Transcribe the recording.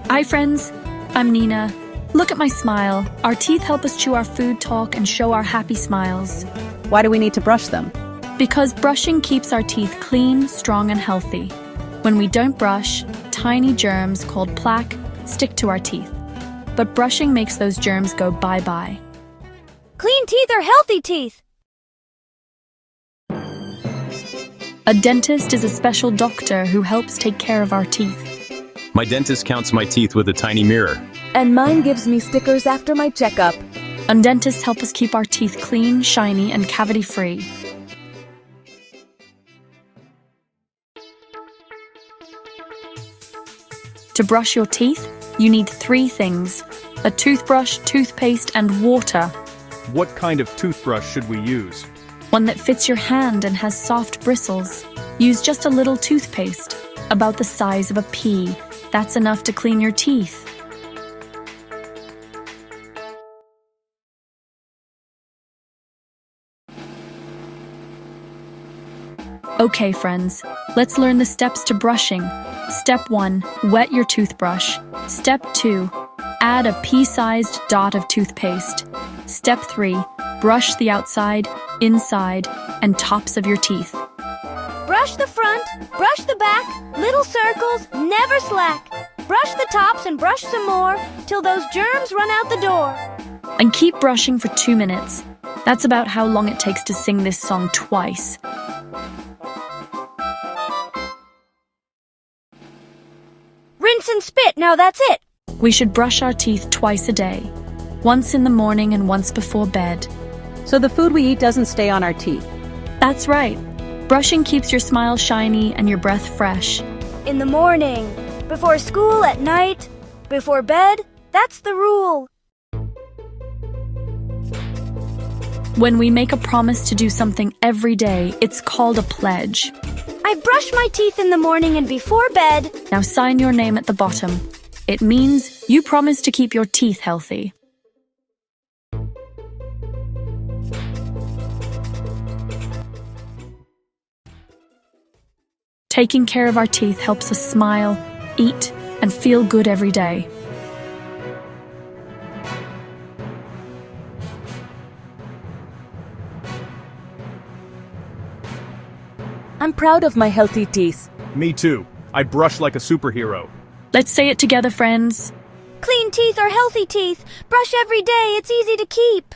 Hi friends, I'm Nina. Look at my smile. Our teeth help us chew our food, talk, and show our happy smiles. Why do we need to brush them? Because brushing keeps our teeth clean, strong, and healthy. When we don't brush, tiny germs called plaque stick to our teeth. But brushing makes those germs go bye-bye. Clean teeth are healthy teeth. A dentist is a special doctor who helps take care of our teeth. My dentist counts my teeth with a tiny mirror. And mine gives me stickers after my checkup. And dentists help us keep our teeth clean, shiny, and cavity-free. To brush your teeth, you need 3 things: a toothbrush, toothpaste, and water. What kind of toothbrush should we use? One that fits your hand and has soft bristles. Use just a little toothpaste, about the size of a pea. That's enough to clean your teeth. Okay, friends, let's learn the steps to brushing. Step 1, wet your toothbrush. Step 2, add a pea-sized dot of toothpaste. Step 3, brush the outside, inside, and tops of your teeth. Brush the front, brush the back, little circles, never slack. Brush the tops and brush some more, till those germs run out the door. And keep brushing for 2 minutes. That's about how long it takes to sing this song twice. Rinse and spit, now that's it. We should brush our teeth twice a day. Once in the morning and once before bed. So the food we eat doesn't stay on our teeth. That's right. Brushing keeps your smile shiny and your breath fresh. In the morning, before school, at night, before bed, that's the rule. When we make a promise to do something every day, it's called a pledge. I brush my teeth in the morning and before bed. Now sign your name at the bottom. It means you promise to keep your teeth healthy. Taking care of our teeth helps us smile, eat, and feel good every day. I'm proud of my healthy teeth. Me too. I brush like a superhero. Let's say it together, friends. Clean teeth are healthy teeth. Brush every day, it's easy to keep.